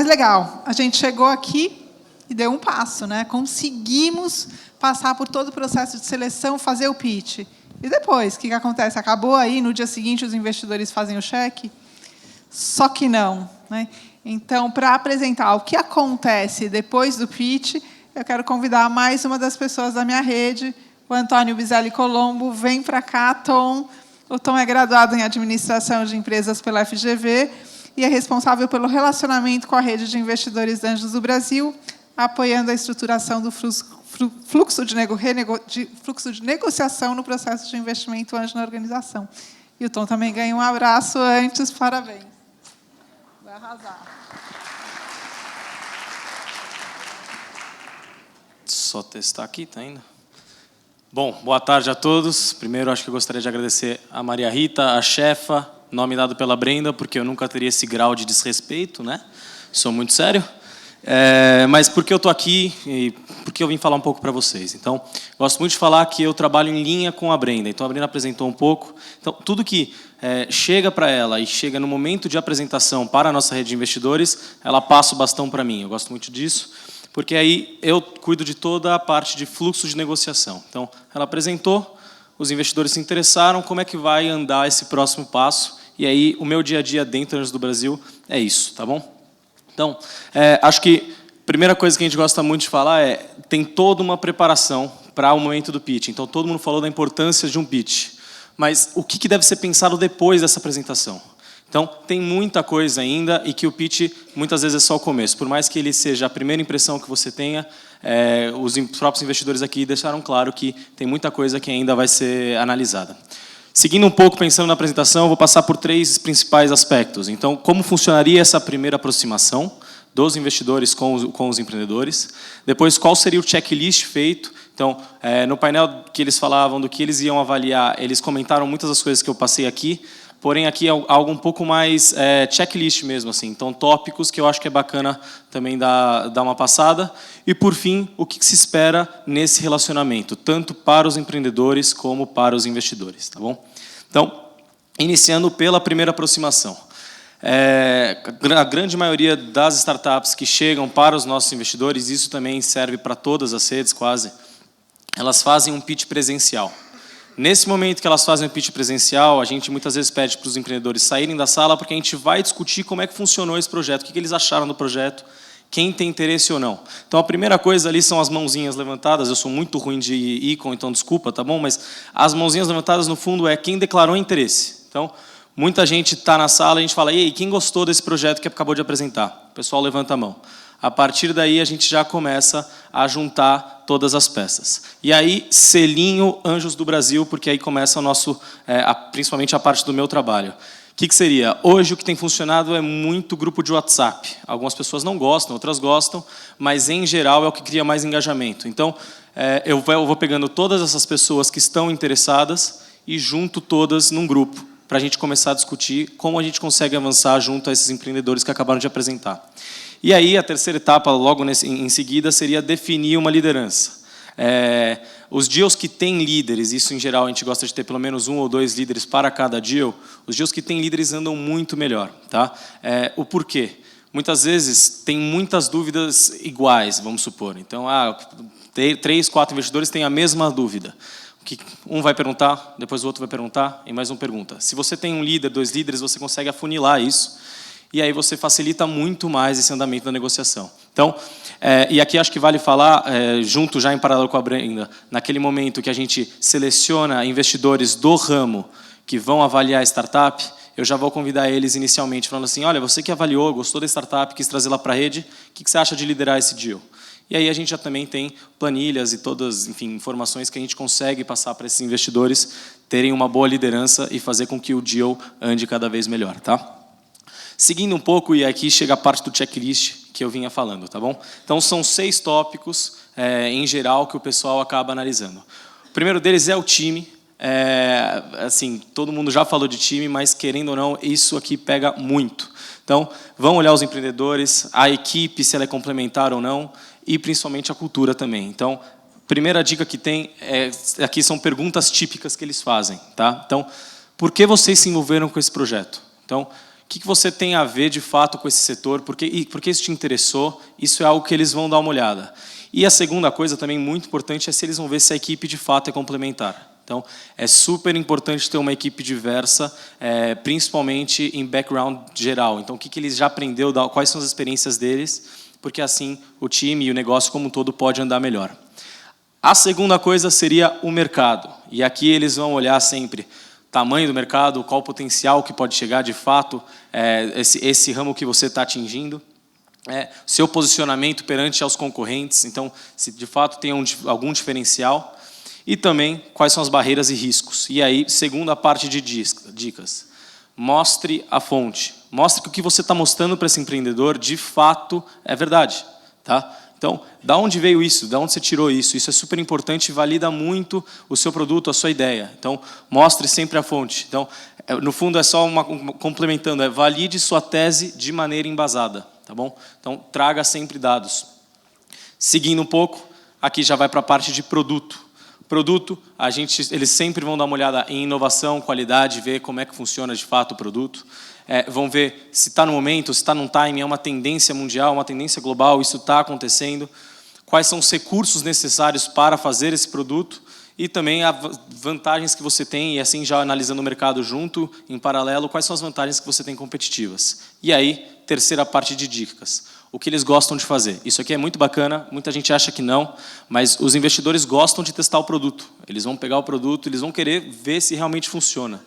Mas legal, a gente chegou aqui e deu um passo, né? Conseguimos passar por todo o processo de seleção, fazer o pitch. E depois, o que acontece? Acabou aí, no dia seguinte os investidores fazem o cheque? Só que não, né? Então, para apresentar o que acontece depois do pitch, eu quero convidar mais uma das pessoas da minha rede, o Antônio Bizelli Colombo. Vem para cá, Tom. O Tom é graduado em Administração de Empresas pela FGV e é responsável pelo relacionamento com a rede de investidores anjos do Brasil, apoiando a estruturação do fluxo de negociação no processo de investimento anjo na organização. E o Tom também ganha um abraço antes. Parabéns. Vai arrasar. Só testar aqui, tá indo? Bom, boa tarde a todos. Primeiro, acho que eu gostaria de agradecer a Maria Rita, a chefa, nome dado pela Brenda, porque eu nunca teria esse grau de desrespeito, né? Sou muito sério. Mas por que eu estou aqui e por que eu vim falar um pouco para vocês? Então, gosto muito de falar que eu trabalho em linha com a Brenda. Então, a Brenda apresentou um pouco. Então, tudo que chega para ela e chega no momento de apresentação para a nossa rede de investidores, ela passa o bastão para mim. Eu gosto muito disso, porque aí eu cuido de toda a parte de fluxo de negociação. Então, ela apresentou, os investidores se interessaram, como é que vai andar esse próximo passo? E aí, o meu dia a dia dentro do Anjos do Brasil é isso, tá bom? Então, acho que a primeira coisa que a gente gosta muito de falar tem toda uma preparação para o momento do pitch. Então, todo mundo falou da importância de um pitch. Mas o que deve ser pensado depois dessa apresentação? Então, tem muita coisa ainda e que o pitch, muitas vezes, é só o começo. Por mais que ele seja a primeira impressão que você tenha, os próprios investidores aqui deixaram claro que tem muita coisa que ainda vai ser analisada. Seguindo um pouco, pensando na apresentação, eu vou passar por 3 principais aspectos. Então, como funcionaria essa primeira aproximação dos investidores com os empreendedores? Depois, qual seria o checklist feito? Então, no painel que eles falavam do que eles iam avaliar, eles comentaram muitas das coisas que eu passei aqui, porém, aqui é algo um pouco mais checklist mesmo, assim. Então, tópicos que eu acho que é bacana também dar uma passada. E, por fim, o que se espera nesse relacionamento, tanto para os empreendedores como para os investidores, tá bom? Então, iniciando pela primeira aproximação. A grande maioria das startups que chegam para os nossos investidores, isso também serve para todas as redes quase, elas fazem um pitch presencial. Nesse momento que elas fazem o pitch presencial, a gente muitas vezes pede para os empreendedores saírem da sala, porque a gente vai discutir como é que funcionou esse projeto, o que eles acharam do projeto, quem tem interesse ou não. Então, a primeira coisa ali são as mãozinhas levantadas. Eu sou muito ruim de ícone, então desculpa, tá bom? Mas as mãozinhas levantadas, no fundo, é quem declarou interesse. Então, muita gente está na sala e a gente fala, ei, quem gostou desse projeto que acabou de apresentar? O pessoal levanta a mão. A partir daí, a gente já começa a juntar todas as peças. E aí, selinho Anjos do Brasil, porque aí começa o nosso, principalmente a parte do meu trabalho. O que seria? Hoje, o que tem funcionado é muito grupo de WhatsApp. Algumas pessoas não gostam, outras gostam, mas, em geral, é o que cria mais engajamento. Então, eu vou pegando todas essas pessoas que estão interessadas e junto todas num grupo, para a gente começar a discutir como a gente consegue avançar junto a esses empreendedores que acabaram de apresentar. E aí, a terceira etapa, logo em seguida, seria definir uma liderança. Os deals que têm líderes, isso em geral a gente gosta de ter pelo menos 1 ou 2 líderes para cada deal, os deals que têm líderes andam muito melhor. Tá? O porquê? Muitas vezes tem muitas dúvidas iguais, vamos supor. Então, 3, 4 investidores têm a mesma dúvida. Um vai perguntar, depois o outro vai perguntar, e mais um pergunta. Se você tem um líder, 2 líderes, você consegue afunilar isso, e aí você facilita muito mais esse andamento da negociação. Então, e aqui acho que vale falar, junto já em paralelo com a Brenda, naquele momento que a gente seleciona investidores do ramo que vão avaliar a startup, eu já vou convidar eles inicialmente, falando assim, olha, você que avaliou, gostou da startup, quis trazer lá para a rede, o que você acha de liderar esse deal? E aí a gente já também tem planilhas e todas, enfim, informações que a gente consegue passar para esses investidores terem uma boa liderança e fazer com que o deal ande cada vez melhor, tá? Seguindo um pouco, e aqui chega a parte do checklist que eu vinha falando, tá bom? Então, são 6 tópicos, em geral, que o pessoal acaba analisando. O primeiro deles é o time. Assim, todo mundo já falou de time, mas, querendo ou não, isso aqui pega muito. Então, vão olhar os empreendedores, a equipe, se ela é complementar ou não, e, principalmente, a cultura também. Então, a primeira dica que tem, aqui são perguntas típicas que eles fazem. Tá? Então, por que vocês se envolveram com esse projeto? Então, que você tem a ver, de fato, com esse setor? Por que isso te interessou? Isso é algo que eles vão dar uma olhada. E a segunda coisa, também muito importante, é se eles vão ver se a equipe, de fato, é complementar. Então, é super importante ter uma equipe diversa, principalmente em background geral. Então, o que eles já aprenderam, quais são as experiências deles, porque assim o time e o negócio como um todo pode andar melhor. A segunda coisa seria o mercado. E aqui eles vão olhar sempre tamanho do mercado, qual o potencial que pode chegar de fato, esse ramo que você está atingindo, seu posicionamento perante aos concorrentes, então, se de fato tem algum diferencial, e também quais são as barreiras e riscos. E aí, segunda parte de dicas, mostre a fonte. Mostre que o que você está mostrando para esse empreendedor, de fato, é verdade. Tá? Então, da onde veio isso? Da onde você tirou isso? Isso é super importante e valida muito o seu produto, a sua ideia. Então, mostre sempre a fonte. Então, no fundo, é só complementando, valide sua tese de maneira embasada. Tá bom? Então, traga sempre dados. Seguindo um pouco, aqui já vai para a parte de produto. Produto, eles sempre vão dar uma olhada em inovação, qualidade, ver como é que funciona de fato o produto. Vão ver se está no momento, se está num timing, é uma tendência mundial, uma tendência global, isso está acontecendo. Quais são os recursos necessários para fazer esse produto e também as vantagens que você tem, e assim já analisando o mercado junto, em paralelo, quais são as vantagens que você tem competitivas. E aí, terceira parte de dicas. O que eles gostam de fazer. Isso aqui é muito bacana, muita gente acha que não, mas os investidores gostam de testar o produto. Eles vão pegar o produto, eles vão querer ver se realmente funciona.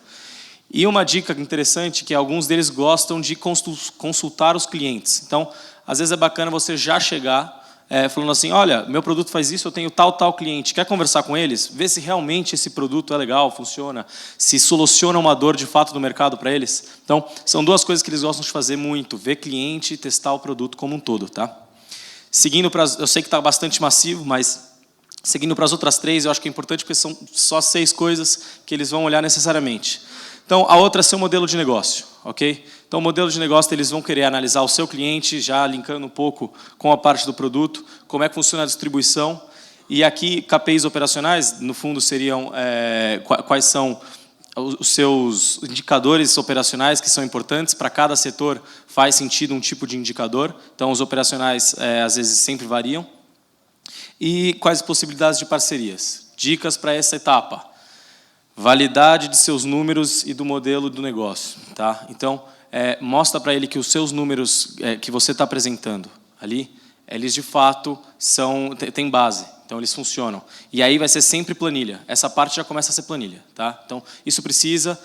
E uma dica interessante, que alguns deles gostam de consultar os clientes. Então, às vezes é bacana você já chegar falando assim, olha, meu produto faz isso, eu tenho tal cliente. Quer conversar com eles? Ver se realmente esse produto é legal, funciona, se soluciona uma dor de fato do mercado para eles. Então, são duas coisas que eles gostam de fazer muito, ver cliente e testar o produto como um todo. Tá? Seguindo para, eu sei que está bastante massivo, mas seguindo para as outras 3, eu acho que é importante porque são só 6 coisas que eles vão olhar necessariamente. Então, a outra é seu modelo de negócio, ok? Então, o modelo de negócio, eles vão querer analisar o seu cliente, já linkando um pouco com a parte do produto, como é que funciona a distribuição. E aqui, KPIs operacionais, no fundo, seriam quais são os seus indicadores operacionais que são importantes. Para cada setor, faz sentido um tipo de indicador. Então, os operacionais, às vezes, sempre variam. E quais possibilidades de parcerias? Dicas para essa etapa. Validade de seus números e do modelo do negócio. Tá? Então, mostra para ele que os seus números que você está apresentando ali, eles de fato têm base, então eles funcionam. E aí vai ser sempre planilha. Essa parte já começa a ser planilha. Tá? Então, isso precisa,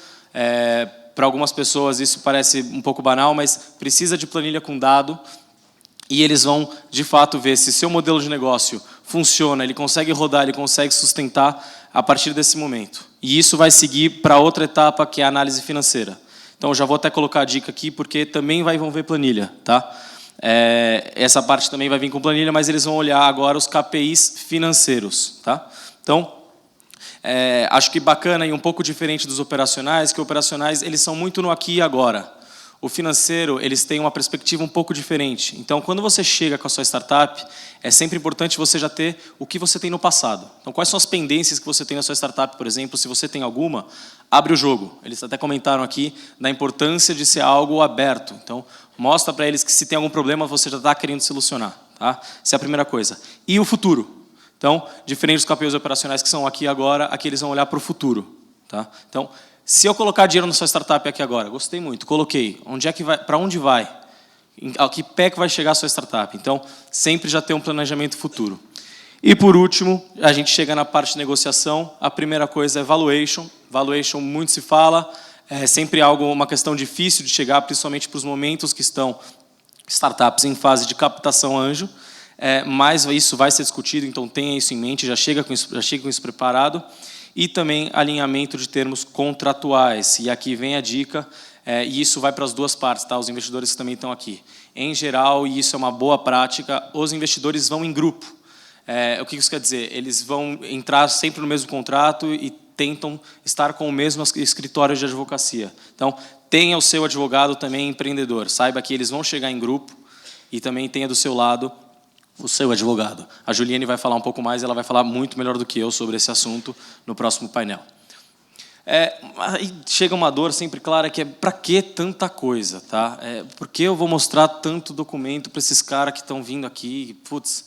para algumas pessoas isso parece um pouco banal, mas precisa de planilha com dado, e eles vão, de fato, ver se seu modelo de negócio funciona, ele consegue rodar, ele consegue sustentar a partir desse momento. E isso vai seguir para outra etapa, que é a análise financeira. Então, eu já vou até colocar a dica aqui, porque também vão ver planilha. Tá? Essa parte também vai vir com planilha, mas eles vão olhar agora os KPIs financeiros. Tá? Então, acho que bacana e um pouco diferente dos operacionais, que operacionais eles são muito no aqui e agora. O financeiro, eles têm uma perspectiva um pouco diferente. Então, quando você chega com a sua startup, é sempre importante você já ter o que você tem no passado. Então, quais são as pendências que você tem na sua startup, por exemplo? Se você tem alguma, abre o jogo. Eles até comentaram aqui da importância de ser algo aberto. Então, mostra para eles que se tem algum problema, você já está querendo solucionar. Tá? Essa é a primeira coisa. E o futuro. Então, diferente dos KPIs operacionais que são aqui agora, aqui eles vão olhar para o futuro. Tá? Então, se eu colocar dinheiro na sua startup aqui agora, gostei muito, coloquei, onde é que vai, para onde vai? A que pé que vai chegar a sua startup? Então, sempre já ter um planejamento futuro. E, por último, a gente chega na parte de negociação. A primeira coisa é valuation. Valuation, muito se fala, é sempre uma questão difícil de chegar, principalmente para os momentos que estão startups em fase de captação anjo, mas isso vai ser discutido, então tenha isso em mente, já chega com isso preparado. E também alinhamento de termos contratuais. E aqui vem a dica, e isso vai para as duas partes, tá? Os investidores que também estão aqui. Em geral, e isso é uma boa prática, os investidores vão em grupo. O que isso quer dizer? Eles vão entrar sempre no mesmo contrato e tentam estar com o mesmo escritório de advocacia. Então, tenha o seu advogado também empreendedor. Saiba que eles vão chegar em grupo e também tenha do seu lado o seu advogado. A Juliane vai falar um pouco mais, ela vai falar muito melhor do que eu sobre esse assunto no próximo painel. Aí chega uma dor sempre clara que é para que tanta coisa, tá? Por que eu vou mostrar tanto documento para esses caras que estão vindo aqui? Putz.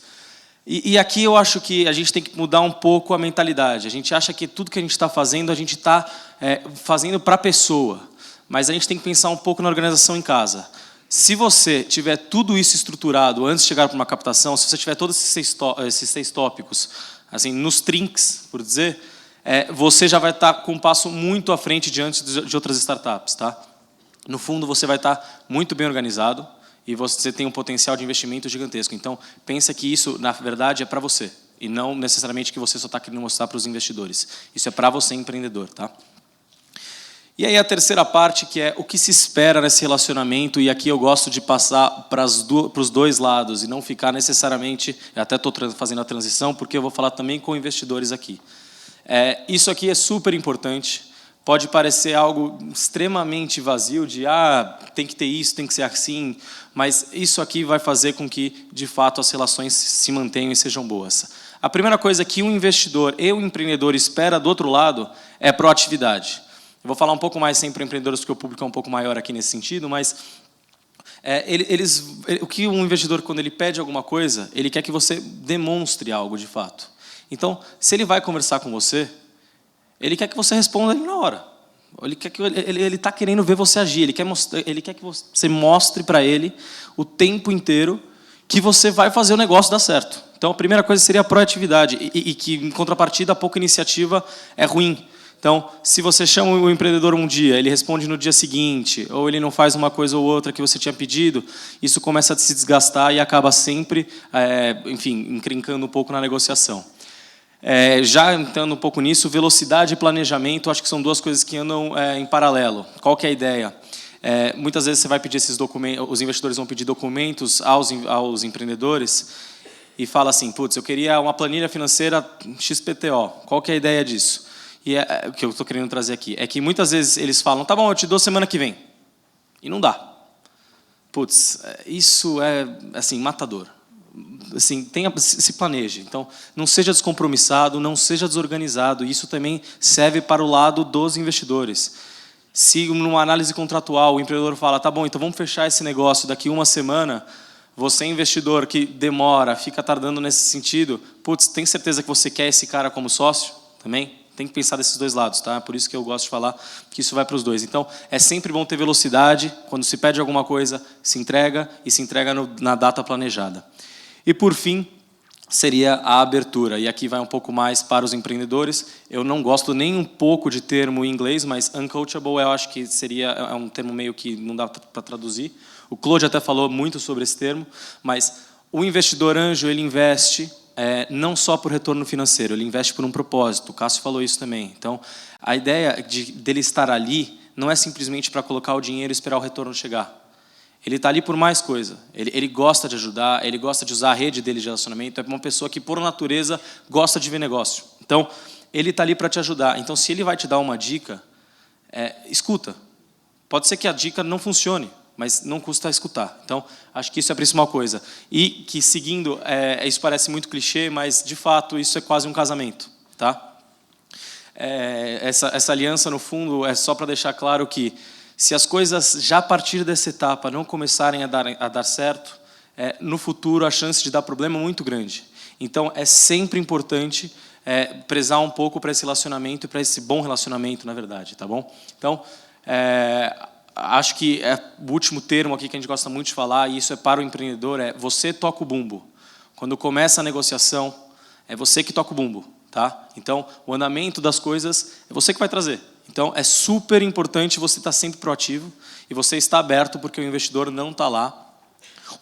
E aqui eu acho que a gente tem que mudar um pouco a mentalidade. A gente acha que tudo que a gente está fazendo, a gente está fazendo para a pessoa. Mas a gente tem que pensar um pouco na organização em casa. Se você tiver tudo isso estruturado antes de chegar para uma captação, se você tiver todos esses 6 tópicos, assim, nos trinks, por dizer, você já vai estar com um passo muito à frente diante de outras startups, tá? No fundo, você vai estar muito bem organizado e você tem um potencial de investimento gigantesco. Então, pensa que isso, na verdade, é para você e não necessariamente que você só está querendo mostrar para os investidores. Isso é para você, empreendedor, tá? E aí a terceira parte, que é o que se espera nesse relacionamento, e aqui eu gosto de passar para os dois lados e não ficar necessariamente, eu até estou fazendo a transição, porque eu vou falar também com investidores aqui. Isso aqui é super importante, pode parecer algo extremamente vazio, de tem que ter isso, tem que ser assim, mas isso aqui vai fazer com que, de fato, as relações se mantenham e sejam boas. A primeira coisa que um investidor e um empreendedor espera do outro lado é proatividade. Eu vou falar um pouco mais sempre para empreendedores, porque o público é um pouco maior aqui nesse sentido, mas o que um investidor, quando ele pede alguma coisa, ele quer que você demonstre algo de fato. Então, se ele vai conversar com você, ele quer que você responda ele na hora. Ele está querendo ver você agir, ele quer que você mostre para ele o tempo inteiro que você vai fazer o negócio dar certo. Então, a primeira coisa seria a proatividade, e que, em contrapartida, a pouca iniciativa é ruim. Então, se você chama o empreendedor um dia, ele responde no dia seguinte, ou ele não faz uma coisa ou outra que você tinha pedido, isso começa a se desgastar e acaba sempre, enfim, encrencando um pouco na negociação. Já entrando um pouco nisso, velocidade e planejamento, acho que são duas coisas que andam em paralelo. Qual que é a ideia? Muitas vezes você vai pedir esses documentos, os investidores vão pedir documentos aos empreendedores e fala assim, putz, eu queria uma planilha financeira XPTO. Qual que é a ideia disso? E o que eu estou querendo trazer aqui é que muitas vezes eles falam, tá bom, eu te dou semana que vem. E não dá. Putz, isso é assim, matador. Assim, se planeje. Então, não seja descompromissado, não seja desorganizado. Isso também serve para o lado dos investidores. Se numa análise contratual o empreendedor fala, tá bom, então vamos fechar esse negócio daqui uma semana, você investidor que demora, fica tardando nesse sentido, putz, tem certeza que você quer esse cara como sócio também? Tem que pensar desses dois lados, tá? Por isso que eu gosto de falar que isso vai para os dois. Então, é sempre bom ter velocidade. Quando se pede alguma coisa, se entrega e se entrega na data planejada. E, por fim, seria a abertura. E aqui vai um pouco mais para os empreendedores. Eu não gosto nem um pouco de termo em inglês, mas uncoachable eu acho que é um termo meio que não dá para traduzir. O Claude até falou muito sobre esse termo, mas o investidor anjo, ele investe não só por retorno financeiro, ele investe por um propósito. O Cássio falou isso também. Então, a ideia dele estar ali não é simplesmente para colocar o dinheiro e esperar o retorno chegar. Ele está ali por mais coisa. Ele gosta de ajudar, ele gosta de usar a rede dele de relacionamento. É uma pessoa que, por natureza, gosta de ver negócio. Então, ele está ali para te ajudar. Então, se ele vai te dar uma dica, escuta. Pode ser que a dica não funcione, mas não custa escutar. Então, acho que isso é a principal coisa. E que, seguindo, isso parece muito clichê, mas, de fato, isso é quase um casamento. Tá? Essa aliança, no fundo, é só para deixar claro que, se as coisas, já a partir dessa etapa, não começarem a dar certo, no futuro, a chance de dar problema é muito grande. Então, é sempre importante prezar um pouco para esse relacionamento e para esse bom relacionamento, na verdade. Tá bom? Então, acho que o último termo aqui que a gente gosta muito de falar, e isso é para o empreendedor, você toca o bumbo. Quando começa a negociação, é você que toca o bumbo. Tá? Então, o andamento das coisas é você que vai trazer. Então, é super importante você estar sempre proativo e você estar aberto, porque o investidor não está lá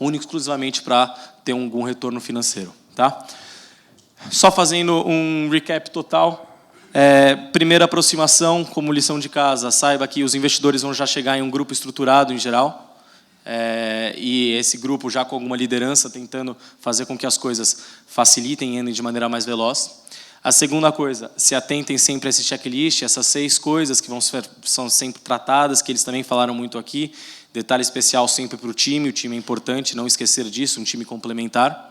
único exclusivamente para ter algum retorno financeiro. Tá? Só fazendo um recap total. Primeira aproximação, como lição de casa, saiba que os investidores vão já chegar em um grupo estruturado em geral, e esse grupo já com alguma liderança, tentando fazer com que as coisas facilitem e andem de maneira mais veloz. A segunda coisa, se atentem sempre a esse checklist, essas 6 coisas que são sempre tratadas, que eles também falaram muito aqui. Detalhe especial sempre para o time é importante, não esquecer disso, um time complementar.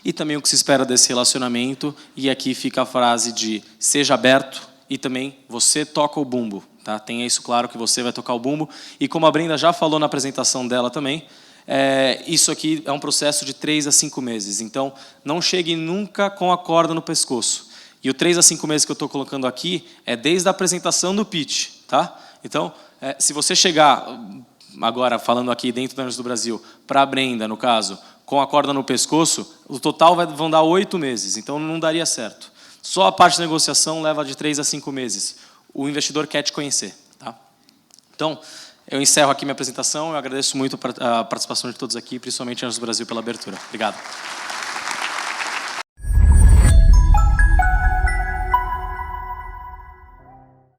E também o que se espera desse relacionamento, e aqui fica a frase de seja aberto e também você toca o bumbo. Tá? Tenha isso claro que você vai tocar o bumbo. E como a Brenda já falou na apresentação dela também, isso aqui é um processo de 3 a 5 meses. Então, não chegue nunca com a corda no pescoço. E o 3 a 5 meses que eu estou colocando aqui é desde a apresentação do pitch. Tá? Então, se você chegar, agora falando aqui dentro da Universidade do Brasil, para a Brenda, no caso, com a corda no pescoço, o total vão dar 8 meses. Então, não daria certo. Só a parte de negociação leva de 3 a 5 meses. O investidor quer te conhecer. Tá? Então, eu encerro aqui minha apresentação. Eu agradeço muito a participação de todos aqui, principalmente a Universidade do Brasil, pela abertura. Obrigado.